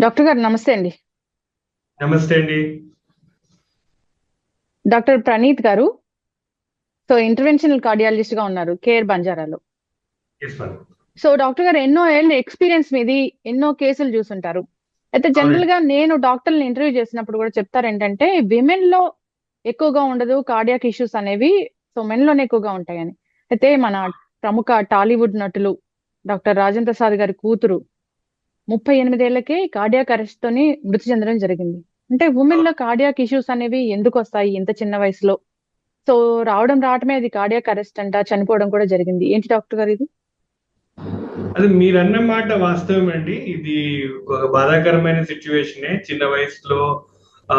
Doctor గారు నమస్తే అండి. నమస్తే అండి. డాక్టర్ ప్రణీత్ గారు. సో ఇంటర్వెన్షనల్ కార్డియాలజిస్ట్ గా ఉన్నారు కేర్ బంజారాలో. Yes madam. So doctor garu ఎన్నో ఏళ్ళ ఎక్స్పీరియన్స్ మీది, ఎన్నో కేసులు చూసుంటారు. అయితే జనరల్ అవునండి. గా నేను డాక్టర్ని ఇంటర్వ్యూ చేసినప్పుడు కూడా చెప్తారు ఏంటంటే విమెన్ లో ఎక్కువగా ఉండదు కార్డియాక్ ఇష్యూస్ అనేవి, సో మెన్ లోనే ఎక్కువగా ఉంటాయని. అయితే మన ప్రముఖ టాలీవుడ్ నటులు డాక్టర్ రాజేంద్ర ప్రసాద్ గారి కూతురు 38 ఏళ్లకే కార్డియాక్ అరెస్ట్ తోని మృతి చెందడం జరిగింది. అంటే ఉమెన్ లో కార్డియాక్ ఇష్యూస్ అనేవి ఎందుకు వస్తాయి ఇంత చిన్న వయసులో? సో రావడమే అది కార్డియాక్ అరెస్ట్ అంట, చనిపోవడం కూడా జరిగింది. ఏంటి డాక్టర్ గారు ఇది? అది మీరన్న మాట వాస్తవం అండి. ఇది ఒక బాధాకరమైన సిచ్యువేషనే. చిన్న వయసులో ఆ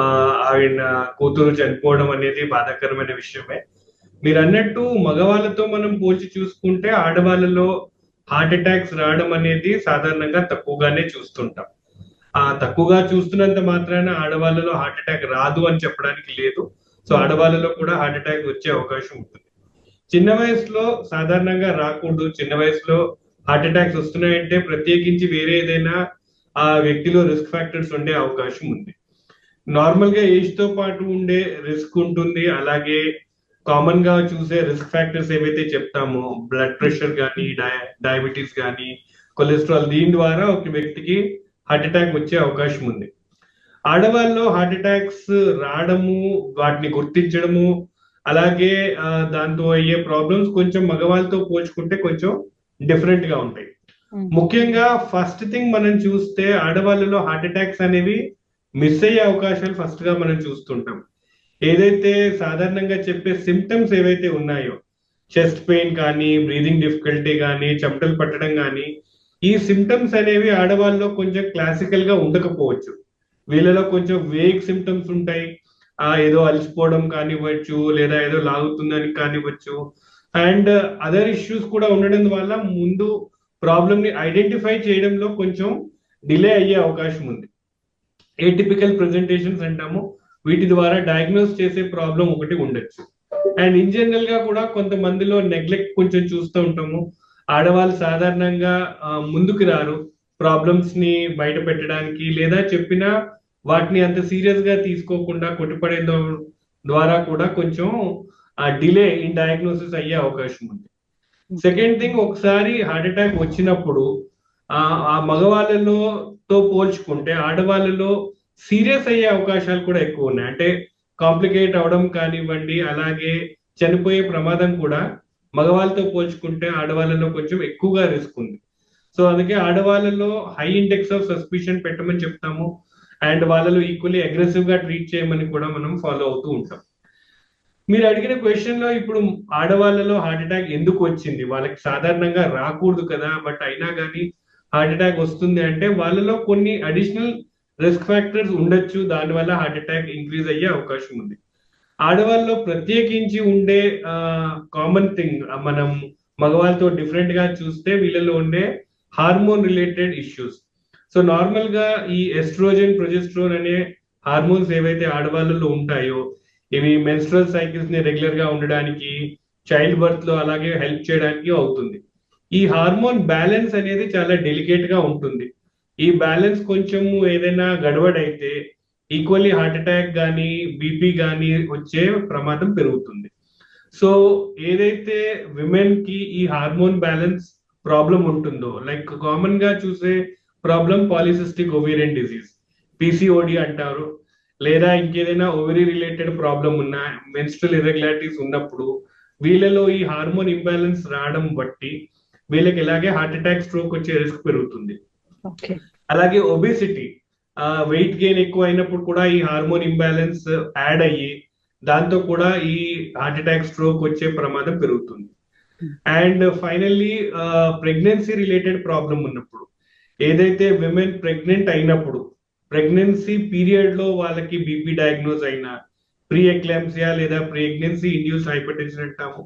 ఆయన కూతురు చనిపోవడం అనేది బాధాకరమైన విషయమే. మీరు అన్నట్టు మగవాళ్ళతో మనం పోల్చి చూసుకుంటే ఆడవాళ్ళలో హార్ట్ అటాక్స్ రావడం అనేది సాధారణంగా తక్కువగానే చూస్తుంటాం. తక్కువగా చూస్తున్నంత మాత్రాన ఆడవాళ్ళలో హార్ట్ అటాక్ రాదు అని చెప్పడానికి లేదు. సో ఉమ్, ఆడవాళ్ళలో కూడా హార్ట్ అటాక్ వచ్చే అవకాశం ఉంటుంది. చిన్న వయసులో సాధారణంగా రాకూడదు. చిన్న వయసులో హార్ట్ అటాక్స్ వస్తున్నాయంటే ప్రత్యేకించి వేరే ఏదైనా ఆ వ్యక్తిలో రిస్క్ ఫ్యాక్టర్స్ ఉండే అవకాశం ఉంది. నార్మల్ గా ఏజ్ తో పాటు ఉండే రిస్క్ ఉంటుంది. అలాగే కామన్ గా చూసే రిస్క్ ఫ్యాక్టర్స్ ఏవైతే చెప్తామో బ్లడ్ ఉమ్, ప్రెషర్ కానీ డయాబెటీస్ కానీ కొలెస్ట్రాల్, దీని ద్వారా ఒక వ్యక్తికి హార్ట్ అటాక్ వచ్చే అవకాశం ఉంది. ఆడవాళ్ళలో హార్ట్ అటాక్స్ రావడము, వాటిని గుర్తించడము, అలాగే దాంతో అయ్యే ప్రాబ్లమ్స్ కొంచెం మగవాళ్ళతో పోల్చుకుంటే కొంచెం డిఫరెంట్ గా ఉంటాయి. ఉమ్, ముఖ్యంగా ఫస్ట్ థింగ్ మనం చూస్తే ఆడవాళ్ళలో హార్ట్ అటాక్స్ అనేవి మిస్ అయ్యే అవకాశాలు ఫస్ట్ గా మనం చూస్తుంటాం. ఏదైతే సాధారణంగా చెప్పే సిమ్టమ్స్ ఏవైతే ఉన్నాయో, చెస్ట్ పెయిన్ కానీ, బ్రీదింగ్ డిఫికల్టీ కానీ, చెమటలు పట్టడం కానీ, ఈ సిమ్టమ్స్ అనేవి ఆడవాళ్ళలో కొంచెం క్లాసికల్ గా ఉండకపోవచ్చు. వీళ్ళలో కొంచెం వేగ్ సిమ్టమ్స్ ఉంటాయి. ఏదో అలసిపోవడం కానివ్వచ్చు, లేదా ఏదో లాగుతుందని కానివ్వచ్చు, అండ్ అదర్ ఇష్యూస్ కూడా ఉండడం వల్ల ముందు ప్రాబ్లమ్ ని ఐడెంటిఫై చేయడంలో కొంచెం డిలే అయ్యే అవకాశం ఉంది. ఏటిపికల్ ప్రెజెంటేషన్స్ అంటాము. వీటి ద్వారా డయాగ్నోస్ చేసే ప్రాబ్లం ఒకటి ఉండొచ్చు. అండ్ ఇన్ జనరల్ గా కూడా కొంతమందిలో నెగ్లెక్ట్ కొంచెం చూస్తూ ఉంటాము. ఆడవాళ్ళు సాధారణంగా ముందుకు రారు ప్రాబ్లమ్స్ ని బయట పెట్టడానికి, లేదా చెప్పినా వాటిని అంత సీరియస్ గా తీసుకోకుండా కొట్టిపడేయడం ద్వారా కూడా కొంచెం డిలే ఇన్ డయాగ్నోసిస్ అయ్యే అవకాశం ఉంది. సెకండ్ థింగ్, ఒకసారి హార్ట్ అటాక్ వచ్చినప్పుడు ఆ ఆ మగవాళ్ళలో తో పోల్చుకుంటే ఆడవాళ్ళలో సీరియస్ అయ్యే అవకాశాలు కూడా ఎక్కువ ఉన్నాయి. అంటే కాంప్లికేట్ అవడం కానివ్వండి, అలాగే చనిపోయే ప్రమాదం కూడా మగవాళ్ళతో పోల్చుకుంటే ఆడవాళ్ళలో కొంచెం ఎక్కువగా రిస్క్ ఉంది. సో అందుకే ఆడవాళ్ళలో హై ఇండెక్స్ ఆఫ్ సస్పిషన్ పెట్టమని చెప్తాము. అండ్ వాళ్ళలో ఈక్వల్లీ అగ్రెసివ్ గా ట్రీట్ చేయమని కూడా మనం ఫాలో అవుతూ ఉంటాం. మీరు అడిగిన క్వశ్చన్ లో ఇప్పుడు ఆడవాళ్ళలో హార్ట్ అటాక్ ఎందుకు వచ్చింది, వాళ్ళకి సాధారణంగా రాకూడదు కదా, బట్ అయినా కానీ హార్ట్ అటాక్ వస్తుంది అంటే వాళ్ళలో కొన్ని అడిషనల్ రిస్క్ ఫ్యాక్టర్స్ ఉండొచ్చు. దానివల్ల హార్ట్ అటాక్ ఇంక్రీజ్ అయ్యే అవకాశం ఉంది. ఆడవాళ్ళలో ప్రత్యేకించి ఉండే కామన్ థింగ్, మనం మగవాళ్ళతో డిఫరెంట్ గా చూస్తే వీళ్ళలో ఉండే hormone related issues. So normal గా ఈ ఎస్ట్రోజన్, ప్రొజెస్ట్రోన్ అనే హార్మోన్స్ ఏవైతే ఆడవాళ్ళలో ఉంటాయో, ఇవి మెన్స్ట్రల్ సైకిల్స్ ని రెగ్యులర్ గా ఉండడానికి, చైల్డ్ బర్త్ లో అలాగే హెల్ప్ చేయడానికి అవుతుంది. ఈ హార్మోన్ బ్యాలెన్స్ అనేది చాలా డెలికేట్ గా ఉంటుంది. ఈ బ్యాలెన్స్ కొంచెము ఏదైనా గడబడైతే ఈక్వల్లీ హార్ట్ అటాక్ కానీ, బీపీ కానీ వచ్చే ప్రమాదం పెరుగుతుంది. సో ఏదైతే విమెన్ కి ఈ హార్మోన్ బ్యాలెన్స్ ప్రాబ్లం ఉంటుందో, లైక్ కామన్ గా చూసే problem polycystic ovarian disease, PCOD అంటారు. లేదా ఇంకేదైనా ఓవరీ రిలేటెడ్ ప్రాబ్లం ఉన్న, మెన్స్ట్రల్ ఇర్రెగ్యులారిటీస్ ఉన్నప్పుడు వీళ్ళలో ఈ హార్మోన్ ఇంబ్యాలెన్స్ రావడం బట్టి వీళ్ళకి ఇలాగే హార్ట్ అటాక్, స్ట్రోక్ వచ్చే రిస్క్ పెరుగుతుంది. ఓకే. అలాగే ఒబేసిటీ, వెయిట్ గెయిన్ ఎక్కువ అయినప్పుడు కూడా ఈ హార్మోన్ ఇంబ్యాలెన్స్ యాడ్ అయ్యి దాంతో కూడా ఈ హార్ట్ అటాక్, స్ట్రోక్ వచ్చే ప్రమాదం పెరుగుతుంది. Um, and finally pregnancy related problem ఉన్నప్పుడు, ఏదైతే విమెన్ ప్రెగ్నెంట్ అయినప్పుడు ప్రెగ్నెన్సీ పీరియడ్ లో వాళ్ళకి బీపీ డయాగ్నోజ్ అయినా, ప్రీ ఎక్లాంప్సియా లేదా ప్రెగ్నెన్సీ ఇండ్యూస్ హైపర్ టెన్షన్ అంటాము.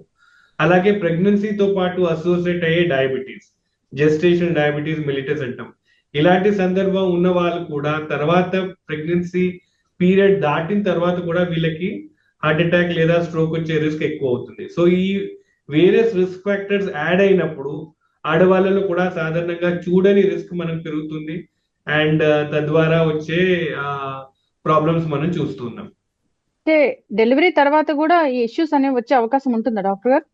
అలాగే ప్రెగ్నెన్సీతో పాటు అసోసియేట్ అయ్యే డయాబెటీస్, జెస్టేషన్ డయాబెటీస్ మిలిటస్ అంటాం. ఇలాంటి సందర్భం ఉన్న వాళ్ళు కూడా తర్వాత ప్రెగ్నెన్సీ పీరియడ్ దాటిన తర్వాత కూడా వీళ్ళకి హార్ట్ అటాక్ లేదా స్ట్రోక్ వచ్చే రిస్క్ ఎక్కువ అవుతుంది. సో ఈ వేరియస్ రిస్క్ ఫ్యాక్టర్స్ యాడ్ అయినప్పుడు ఆడవాళ్ళలో కూడా సాధారణంగా చూడని రిస్క్ మనకు పెరుగుతుంది. అండ్ తద్వారా వచ్చే ప్రాబ్లమ్స్ మనం చూస్తున్నాం. అంటే డెలివరీ తర్వాత కూడా ఈ ఇష్యూస్ అనేవి వచ్చే అవకాశం ఉంటుందా డాక్టర్ గారు?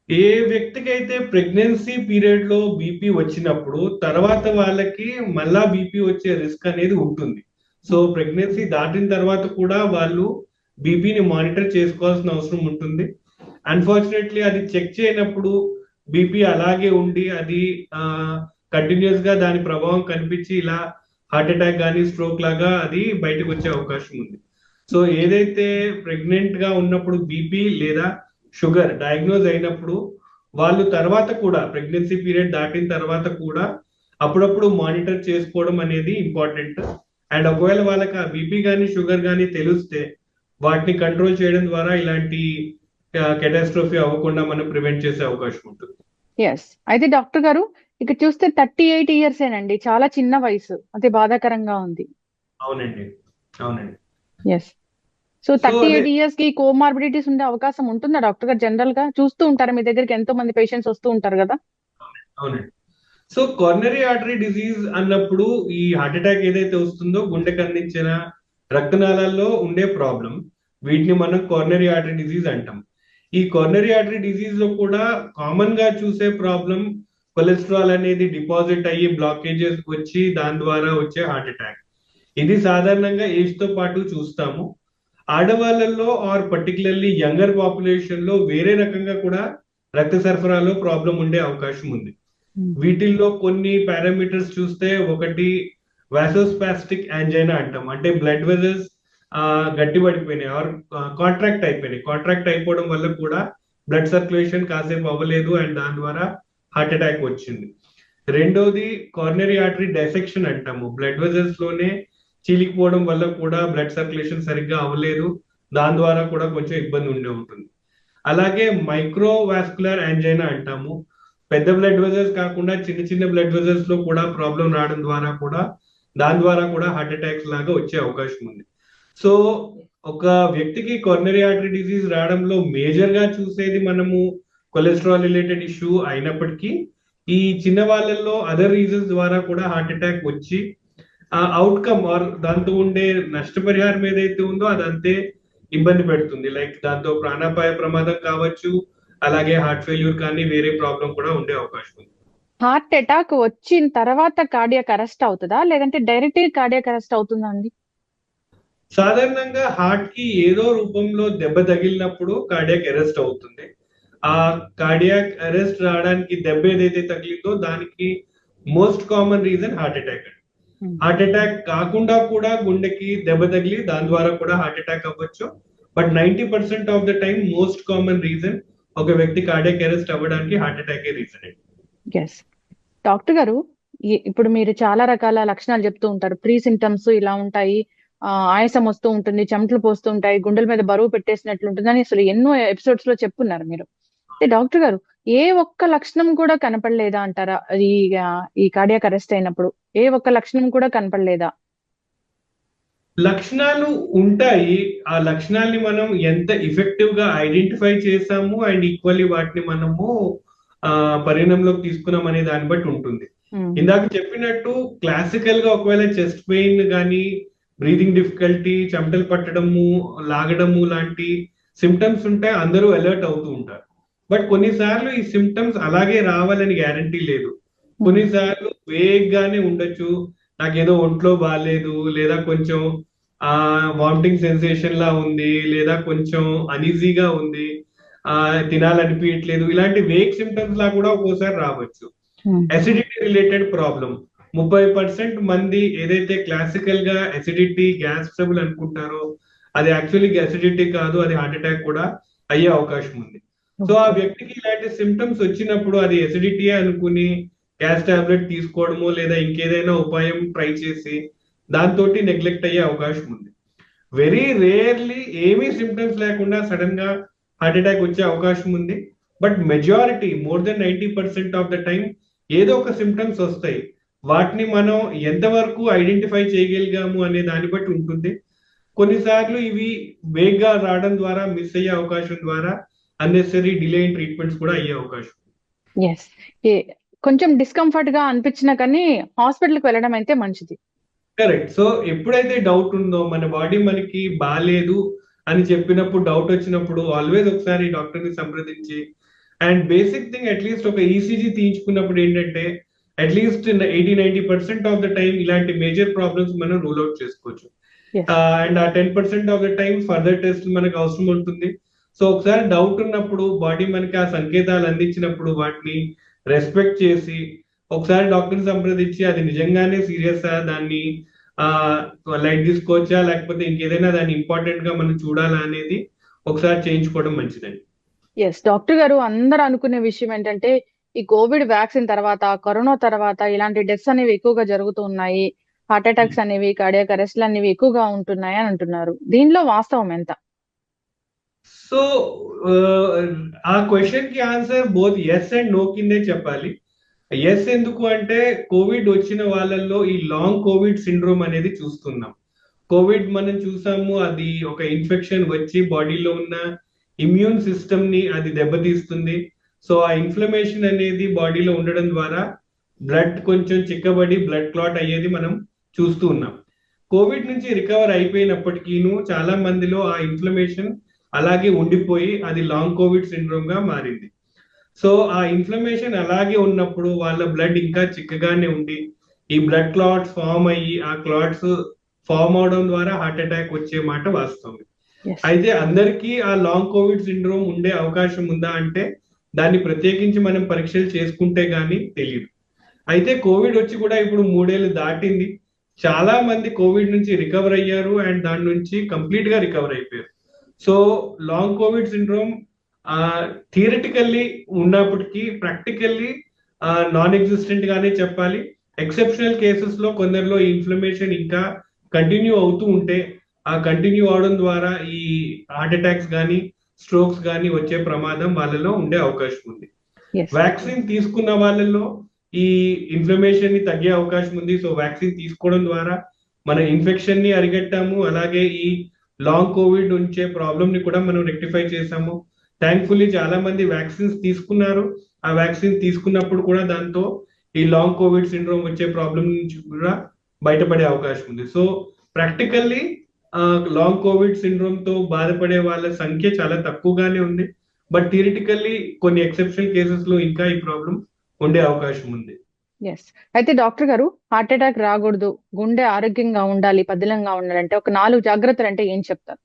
ఏ వ్యక్తికైతే ప్రెగ్నెన్సీ పీరియడ్ లో బీపీ వచ్చినప్పుడు తర్వాత వాళ్ళకి మళ్ళా బీపీ వచ్చే రిస్క్ అనేది ఉంటుంది. సో ప్రెగ్నెన్సీ దాటిన తర్వాత కూడా వాళ్ళు బీపీని మానిటర్ చేసుకోవాల్సిన అవసరం ఉంటుంది. అన్ఫార్చునేట్లీ అది చెక్ చేయనప్పుడు బీపీ అలాగే ఉండి అది కంటిన్యూస్ గా దాని ప్రభావం కనిపించి ఇలా హార్ట్ అటాక్ కానీ స్ట్రోక్ లాగా అది బయటకు వచ్చే అవకాశం ఉంది. సో ఏదైతే ప్రెగ్నెంట్ గా ఉన్నప్పుడు బీపీ లేదా షుగర్ డయాగ్నోజ్ అయినప్పుడు వాళ్ళు తర్వాత కూడా ప్రెగ్నెన్సీ పీరియడ్ దాటిన తర్వాత కూడా అప్పుడప్పుడు మానిటర్ చేసుకోవడం అనేది ఇంపార్టెంట్. అండ్ ఒకవేళ వాళ్ళకి ఆ బీపీ కానీ షుగర్ కానీ తెలిస్తే వాటిని కంట్రోల్ చేయడం ద్వారా ఇలాంటి కెటాస్ట్రోఫీ అవ్వకుండా మనం ప్రివెంట్ చేసే అవకాశం ఉంటుంది. ఎస్. అయితే డాక్టర్ గారు ఇక్కడ చూస్తే 38 ఇయర్స్ ఏనండి, చాలా చిన్న వయసు, అదే బాధాకరంగా ఉంది. అవునండి, అవునండి. ఎస్. సో సో అదే 38 ఇయర్స్ కి కోమార్బిడిటీస్ ఉండే అవకాశం ఉంటుందా డాక్టర్ గారు? జనరల్ గా చూస్తూ ఉంటారు, మీ దగ్గరికి ఎంతో మంది పేషెంట్స్ వస్తూ ఉంటారు కదా. అవునండి. సో కొర్నరీ ఆర్టరీ డిసీజ్ అన్నప్పుడు ఈ హార్ట్ అటాక్ ఏదైతే వస్తుందో గుండెకి అందించిన రక్తనాళాల్లో ఉండే ప్రాబ్లం, వీటిని మనం కొర్నరీ ఆర్టరీ డిసీజ్ అంటాం. ఈ కొర్నరీ ఆర్టరీ డిసీజ్ లో కూడా కామన్ గా చూసే ప్రాబ్లం కొలెస్ట్రాల్ అనేది డిపాజిట్ అయ్యి బ్లాకేజెస్ వచ్చి దాని ద్వారా వచ్చే హార్ట్ అటాక్. ఇది సాధారణంగా ఏజ్ తో పాటు చూస్తాము. ఆడవాళ్ళల్లో ఆర్ పర్టికులర్లీ యంగర్ పాపులేషన్ లో వేరే రకంగా కూడా రక్త సరఫరాలో ప్రాబ్లం ఉండే అవకాశం ఉంది. వీటిల్లో కొన్ని పారామీటర్స్ చూస్తే ఒకటి వాసోస్పాస్టిక్ యాంజైనా అంటాం, అంటే బ్లడ్ వెజల్స్ గట్టిపడిపోయినాయి ఆర్ కాంట్రాక్ట్ అయిపోవడం వల్ల కూడా బ్లడ్ సర్క్యులేషన్ కాసేపు అవ్వలేదు అండ్ దాని ద్వారా హార్ట్ అటాక్ వచ్చింది. రెండోది కార్నరీ ఆర్టరీ డైసెక్షన్ అంటాము, బ్లడ్ వెజల్స్ లోనే చీలికిపోవడం వల్ల కూడా బ్లడ్ సర్క్యులేషన్ సరిగ్గా అవ్వలేదు, దాని ద్వారా కూడా కొంచెం ఇబ్బంది ఉండే ఉంటుంది. అలాగే మైక్రోవాస్కులర్ యాంజైనా అంటాము, పెద్ద బ్లడ్ వెజల్స్ కాకుండా చిన్న చిన్న బ్లడ్ వెజల్స్ లో కూడా ప్రాబ్లం రావడం ద్వారా కూడా దాని ద్వారా కూడా హార్ట్ అటాక్స్ లాగా వచ్చే అవకాశం ఉంది. సో ఒక వ్యక్తికి కొర్నరీ ఆర్టరీ డిసీజ్ రావడంలో మేజర్ గా చూసేది మనము కొలెస్ట్రాల్ రిలేటెడ్ ఇష్యూ అయినప్పటికీ ఈ చిన్న వాళ్ళల్లో అదర్ రీజన్స్ ద్వారా కూడా హార్ట్ అటాక్ వచ్చి ఆ అవుట్కమ్ ఆర్ దాంతో ఉండే నష్టపరిహారం ఏదైతే ఉందో అదంతే ఇబ్బంది పెడుతుంది. లైక్ దాంతో ప్రాణాపాయ ప్రమాదం కావచ్చు, అలాగే హార్ట్ ఫెయిల్యూర్ కానీ వేరే ప్రాబ్లం కూడా ఉండే అవకాశం ఉంది. హార్ట్ అటాక్ వచ్చిన తర్వాత కార్డియాక్ అరెస్ట్ అవుతుందా, లేదంటే డైరెక్ట్ కార్డియాక్ అరెస్ట్ అవుతుందా అండి? సాధారణంగా హార్ట్ కి ఏదో రూపంలో దెబ్బ తగిలినప్పుడు కార్డియాక్ అరెస్ట్ అవుతుంది. ఆ కార్డియాక్ అరెస్ట్ రావడానికి దెబ్బ ఏదైతే తగిలిందో దానికి most common reason heart attack. Heart attack కాకుండా కూడా గుండెకి దెబ్బ తగిలి దాని ద్వారా కూడా హార్ట్ అటాక్ అవ్వచ్చు. But 90% of the time most common reason ఒక వ్యక్తి కార్డియాక్ అరెస్ట్ అవ్వడానికి హార్ట్ అటాక్ రీజన్ అండి. ఎస్. డాక్టర్ గారు, ఇప్పుడు మీరు చాలా రకాల లక్షణాలు చెప్తూ ఉంటారు, ప్రీ సింటమ్స్ ఇలా ఉంటాయి, ఆయాసం వస్తూ ఉంటుంది, చెమటలు పోస్తూ ఉంటాయి, గుండెల మీద బరువు పెట్టేసినట్లు ఉంటుంది అని అసలు ఎన్నో ఎపిసోడ్స్ లో చెప్పున్నారు మీరు. అయితే డాక్టర్ గారు, ఏ ఒక్క లక్షణం కూడా కనపడలేదా అంటారా ఈ ఈ కార్డియాక్ అరెస్ట్ అయినప్పుడు? ఏ ఒక్క లక్షణం కూడా కనపడలేదా? లక్షణాలు ఉంటాయి. ఆ లక్షణాలని మనం ఎంత ఎఫెక్టివ్ గా ఐడెంటిఫై చేసాము అండ్ ఈక్వల్లీ వాటిని మనము పరిగణంలోకి తీసుకున్నాం అనే దాన్ని బట్టి ఉంటుంది. ఇందాక చెప్పినట్టు క్లాసికల్ గా ఒకవేళ చెస్ట్ పెయిన్ కానీ బ్రీదింగ్ డిఫికల్టీ, చెమటలు పట్టడము, లాగడము లాంటి సిమ్టమ్స్ ఉంటే అందరూ అలర్ట్ అవుతూ ఉంటారు. బట్ కొన్నిసార్లు ఈ సిమ్టమ్స్ అలాగే రావాలని గ్యారంటీ లేదు. కొన్నిసార్లు వేగ్గానే ఉండొచ్చు, నాకేదో ఒంట్లో బాగాలేదు లేదా కొంచెం వామిటింగ్ సెన్సేషన్ లా ఉంది లేదా కొంచెం అనీజీగా ఉంది, తినాలనిపించట్లేదు, ఇలాంటి వేగ్ సిమ్టమ్స్ లా కూడా ఒక్కోసారి రావచ్చు. అసిడిటీ రిలేటెడ్ ప్రాబ్లం 30% మంది ఏదైతే క్లాసికల్ గా అసిడిటీ గ్యాస్ ట్రబుల్ అనుకుంటారో అది యాక్చువల్లీ అసిడిటీ కాదు, అది హార్ట్ అటాక్ కూడా అయ్యే అవకాశం ఉంది. సో ఆ వ్యక్తికి ఇలాంటి సిమ్టమ్స్ వచ్చినప్పుడు అది ఎసిడిటీ అనుకుని గ్యాస్ టాబ్లెట్ తీసుకోవడమో లేదా ఇంకేదైనా ఉపాయం ట్రై చేసి దాంతో నెగ్లెక్ట్ అయ్యే అవకాశం ఉంది. వెరీ రేర్లీ ఏమీ సిమ్టమ్స్ లేకుండా సడన్ గా హార్ట్ అటాక్ వచ్చే అవకాశం ఉంది. But majority more than 90% of the time ఏదో ఒక సిమ్టమ్స్ వస్తాయి. వాటిని మనం ఎంతవరకు ఐడెంటిఫై చేయగలిగాము అనే దాన్ని బట్టి ఉంటుంది. కొన్నిసార్లు ఇవి వేగ్గా రావడం ద్వారా మిస్ అయ్యే అవకాశం ద్వారా అన్నెసరీ డిలే ఇన్ ట్రీట్మెంట్స్ కూడా అయ్యే అవకాశం. ఎస్. కొంచెం డిస్కంఫర్ట్ గా అనిపించినా కానీ హాస్పిటల్కి వెళ్ళడం అయితే మంచిది. కరెక్ట్. సో ఎప్పుడైతే డౌట్ ఉందో మన బాడీ మనకి బాలేదు అని చెప్పినప్పుడు, డౌట్ వచ్చినప్పుడు ఆల్వేస్ ఒకసారి డాక్టర్ ని సంప్రదించి, అండ్ బేసిక్ థింగ్ అట్లీస్ట్ ఒక ఈసీజీ తీయించుకున్నప్పుడు ఏంటంటే అట్లీస్ట్ 80-90% ఆఫ్ ద టైం ఇలాంటి మేజర్ ప్రాబ్లమ్స్ మనం రూల్ అవుట్ చేసుకోవచ్చు. ఎస్. అండ్ ఆ 10% of the time further test మనకు అవసరం ఉంటుంది. సో ఒకసారి డౌట్ ఉన్నప్పుడు బాడీ మనకి ఆ సంకేతాలు అందించినప్పుడు వాటిని రెస్పెక్ట్ చేసి ఒకసారి డాక్టర్ని సంప్రదించి అది నిజంగానే సీరియస్ దాన్ని లైట్ తీసుకోవచ్చా లేకపోతే ఇంకేదైనా దాన్ని ఇంపార్టెంట్ గా మనం చూడాలా అనేది ఒకసారి చేయించుకోవడం మంచిదండి. ఎస్ డాక్టర్ గారు, అందరూ అనుకునే విషయం ఏంటంటే ఈ కోవిడ్ వ్యాక్సిన్ తర్వాత, కరోనా తర్వాత ఇలాంటి డెత్స్ అనేవి ఎక్కువగా జరుగుతూ ఉన్నాయి, హార్ట్ అటాక్స్ అనేవి, కార్డియాక్ అరెస్ట్లు అనేవి ఎక్కువగా ఉంటున్నాయి అని అంటున్నారు. దీనిలో వాస్తవం ఎంత? సో ఆ క్వశ్చన్ కి answer both yes and no కిందే చెప్పాలి. ఎస్ ఎందుకు అంటే కోవిడ్ వచ్చిన వాళ్ళల్లో ఈ లాంగ్ కోవిడ్ సిండ్రోమ్ అనేది చూస్తున్నాం. కోవిడ్ మనం చూసాము, అది ఒక ఇన్ఫెక్షన్ వచ్చి బాడీలో ఉన్న ఇమ్యూన్ సిస్టమ్ ని అది దెబ్బతీస్తుంది. సో ఆ ఇన్ఫ్లమేషన్ అనేది బాడీలో ఉండడం ద్వారా బ్లడ్ కొంచెం చిక్కబడి బ్లడ్ క్లాట్ అయ్యేది మనం చూస్తూ ఉన్నాం. కోవిడ్ నుంచి రికవర్ అయిపోయినప్పటికీను చాలా మందిలో ఆ ఇన్ఫ్లమేషన్ అలాగే ఉండిపోయి అది లాంగ్ కోవిడ్ సిండ్రోమ్ గా మారింది. సో ఆ ఇన్ఫ్లమేషన్ అలాగే ఉన్నప్పుడు వాళ్ళ బ్లడ్ ఇంకా చిక్కగానే ఉండి ఈ బ్లడ్ క్లాట్స్ ఫామ్ అయ్యి ఆ క్లాట్స్ ఫామ్ అవడం ద్వారా హార్ట్ అటాక్ వచ్చే మాట వాస్తవం. ఎస్. అయితే అందరికీ ఆ లాంగ్ కోవిడ్ సిండ్రోమ్ ఉండే అవకాశం ఉందా అంటే దాన్ని ప్రత్యేకించి మనం పరీక్షలు చేసుకుంటే గానీ తెలియదు. అయితే కోవిడ్ వచ్చి కూడా ఇప్పుడు 3 ఏళ్ళు దాటింది. చాలా మంది కోవిడ్ నుంచి రికవర్ అయ్యారు అండ్ దాని నుంచి కంప్లీట్ గా రికవర్ అయిపోయారు. So long Covid syndrome theoretically ఉన్నప్పటికీ ప్రాక్టికల్లీ నాన్ ఎగ్జిస్టెంట్ గానే చెప్పాలి. ఎక్సెప్షనల్ కేసెస్ లో కొందరిలో ఇన్ఫ్లమేషన్ ఇంకా కంటిన్యూ అవుతూ ఉంటే ఆ కంటిన్యూ అవడం ద్వారా ఈ హార్ట్ అటాక్స్ కానీ స్ట్రోక్స్ కానీ వచ్చే ప్రమాదం వాళ్ళలో ఉండే అవకాశం ఉంది. ఎస్. వ్యాక్సిన్ తీసుకున్న వాళ్ళలో ఈ ఇన్ఫ్లమేషన్ ని తగ్గే అవకాశం ఉంది. సో వ్యాక్సిన్ తీసుకోవడం ద్వారా మన ఇన్ఫెక్షన్ ని అరిగట్టాము, అలాగే ఈ లాంగ్ కోవిడ్ ఉంచే ప్రాబ్లమ్ ని కూడా మనం రెక్టిఫై చేసాము. థ్యాంక్ఫుల్లీ చాలా మంది వ్యాక్సిన్స్ తీసుకున్నారు. ఆ వ్యాక్సిన్ తీసుకున్నప్పుడు కూడా దాంతో ఈ లాంగ్ కోవిడ్ సిండ్రోమ్ వచ్చే ప్రాబ్లం నుంచి కూడా బయటపడే అవకాశం ఉంది. So practically long Covid syndrome తో బాధపడే వాళ్ళ సంఖ్య చాలా తక్కువగానే ఉంది. బట్ థియరిటికల్లీ కొన్ని ఎక్సెప్షనల్ కేసెస్ లో ఇంకా ఈ ప్రాబ్లం ఉండే అవకాశం ఉంది. ఎస్. అయితే డాక్టర్ గారు, హార్ట్ అటాక్ రాకూడదు, గుండె ఆరోగ్యంగా ఉండాలి, పదిలంగా ఉండాలంటే ఒక 4 జాగ్రత్తలు అంటే ఏం చెప్తారు?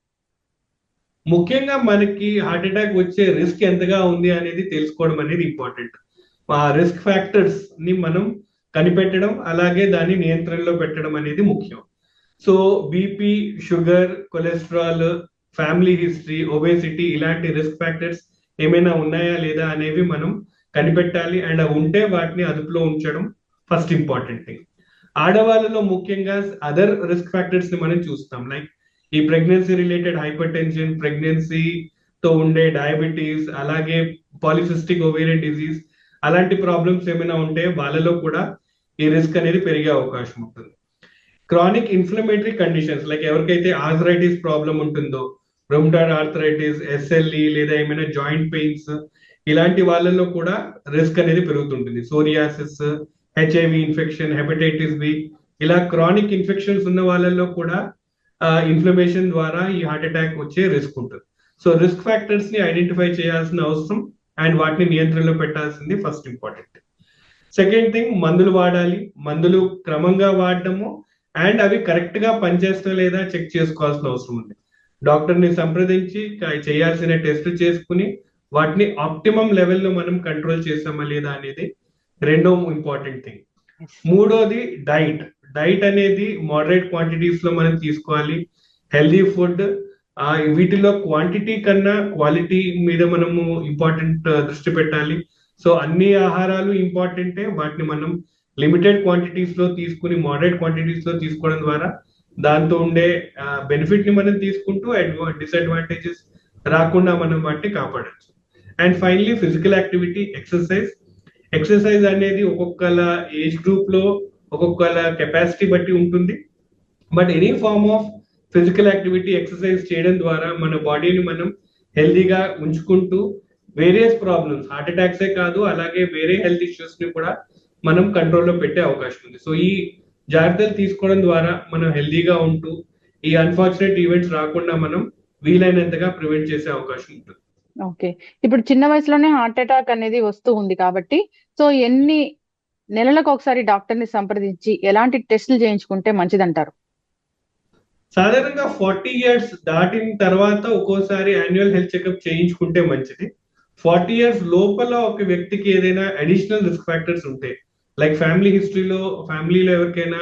ముఖ్యంగా మనకి హార్ట్ అటాక్ వచ్చే రిస్క్ ఎంతగా ఉంది అనేది తెలుసుకోవడం అనేది ఇంపార్టెంట్. ఆ రిస్క్ ఫ్యాక్టర్స్ ని మనం కనిపెట్టడం అలాగే దాన్ని నియంత్రణలో పెట్టడం అనేది ముఖ్యం. So BP, sugar, cholesterol, family history, obesity ఇలాంటి రిస్క్ ఫ్యాక్టర్స్ ఏమైనా ఉన్నాయా లేదా అనేవి మనం కనిపెట్టాలి. అండ్ అవి ఉంటే వాటిని అదుపులో ఉంచడం ఫస్ట్ ఇంపార్టెంట్ థింగ్. ఆడవాళ్ళలో ముఖ్యంగా అదర్ రిస్క్ ఫ్యాక్టర్స్ ని మనం చూస్తాం. లైక్ ఈ ప్రెగ్నెన్సీ రిలేటెడ్ హైపర్ టెన్షన్, ప్రెగ్నెన్సీతో ఉండే డయాబెటీస్, అలాగే పాలిసిస్టిక్ ఓవేరియన్ డిజీజ్ అలాంటి ప్రాబ్లమ్స్ ఏమైనా ఉంటే వాళ్ళలో కూడా ఈ రిస్క్ అనేది పెరిగే అవకాశం ఉంటుంది. క్రానిక్ ఇన్ఫ్లమేటరీ కండిషన్స్ లైక్ ఎవరికైతే ఆర్థరైటిస్ ప్రాబ్లం ఉంటుందో, రొమటాయిడ్ ఆర్థరైటిస్, ఎస్ఎల్ఈ లేదా ఏమైనా జాయింట్ పెయిన్స్ ఇలాంటి వాళ్ళలో కూడా రిస్క్ అనేది పెరుగుతుంటుంది. Psoriasis, HIV infection, hepatitis B ఇలా క్రానిక్ ఇన్ఫెక్షన్స్ ఉన్న వాళ్ళలో కూడా ఇన్ఫ్లమేషన్ ద్వారా ఈ హార్ట్ అటాక్ వచ్చే రిస్క్ ఉంటుంది. సో రిస్క్ ఫ్యాక్టర్స్ ని ఐడెంటిఫై చేయాల్సిన అవసరం అండ్ వాటిని నియంత్రణలో పెట్టాల్సింది ఫస్ట్ ఇంపార్టెంట్. సెకండ్ థింగ్, మందులు వాడాలి. మందులు క్రమంగా వాడటము అండ్ అవి కరెక్ట్ గా పనిచేస్తా లేదా చెక్ చేసుకోవాల్సిన అవసరం ఉంది. డాక్టర్ ని సంప్రదించి చేయాల్సిన టెస్ట్ చేసుకుని వాటిని ఆప్టిమం లెవెల్లో మనం కంట్రోల్ చేసామా లేదా అనేది రెండో ఇంపార్టెంట్ థింగ్. మూడోది డైట్. డైట్ అనేది మోడరేట్ క్వాంటిటీస్ లో మనం తీసుకోవాలి. హెల్దీ ఫుడ్, వీటిలో క్వాంటిటీ కన్నా క్వాలిటీ మీద మనము ఇంపార్టెంట్ దృష్టి పెట్టాలి. సో అన్ని ఆహారాలు ఇంపార్టెంటే, వాటిని మనం లిమిటెడ్ క్వాంటిటీస్ లో తీసుకుని మోడరేట్ క్వాంటిటీస్ లో తీసుకోవడం ద్వారా దాంతో ఉండే బెనిఫిట్ ని మనం తీసుకుంటూ డిసడ్వాంటేజెస్ రాకుండా మనం వాటిని కాపాడచ్చు. And finally physical activity, exercise. Exercise అనేది ఒక్కొక్కల ఏజ్ గ్రూప్ లో ఒక్కొక్కల కెపాసిటీ బట్టి ఉంటుంది. But any form of physical activity, exercise చేయడం ద్వారా మన బాడీని మనం హెల్దీగా ఉంచుకుంటూ వేరియస్ ప్రాబ్లమ్స్, హార్ట్ అటాక్సే కాదు, అలాగే వేరే హెల్త్ ఇష్యూస్ ని కూడా మనం కంట్రోల్లో పెట్టే అవకాశం ఉంది. సో ఈ జాగ్రత్తలు తీసుకోవడం ద్వారా మనం హెల్తీగా ఉంటూ ఈ అన్ఫార్చునేట్ ఈవెంట్స్ రాకుండా మనం వీలైనంతగా ప్రివెంట్ చేసే అవకాశం ఉంటుంది. ఓకే. ఇప్పుడు చిన్న వయసులోనే హార్ట్ అటాక్ అనేది వస్తూ ఉంది కాబట్టి సో ఎన్ని నెలలకు ఒకసారి డాక్టర్ ని సంప్రదించి ఎలాంటి టెస్టులు చేయించుకుంటే మంచిదంటారు? సాధారణంగా 40 ఇయర్స్ దాటిన తర్వాత ఒక్కోసారి యాన్యువల్ హెల్త్ చెకప్ చేయించుకుంటే మంచిది. 40 ఇయర్స్ లోపల ఒక వ్యక్తికి ఏదైనా అడిషనల్ రిస్క్ ఫ్యాక్టర్స్ ఉంటాయి, లైక్ ఫ్యామిలీలో ఎవరికైనా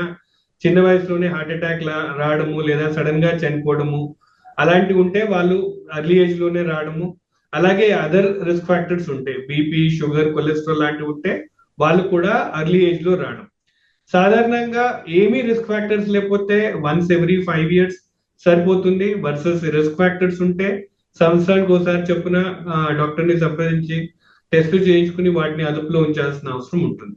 చిన్న వయసులోనే హార్ట్ అటాక్ రావడము లేదా సడన్ గా చనిపోవడము అలాంటివి ఉంటే వాళ్ళు అర్లీ ఏజ్ లోనే రావడము, అలాగే అదర్ రిస్క్ ఫ్యాక్టర్స్ ఉంటాయి, బీపీ, షుగర్, కొలెస్ట్రాల్ లాంటివి ఉంటే వాళ్ళు కూడా అర్లీ ఏజ్ లో రావడం. సాధారణంగా ఏమీ రిస్క్ ఫ్యాక్టర్స్ లేకపోతే వన్స్ ఎవ్రీ 5 ఇయర్స్ సరిపోతుంది. వర్సెస్ రిస్క్ ఫ్యాక్టర్స్ ఉంటే సంవత్సరానికి ఒకసారి చొప్పున డాక్టర్ ని సంప్రదించి టెస్టులు చేయించుకుని వాటిని అదుపులో ఉంచాల్సిన అవసరం ఉంటుంది.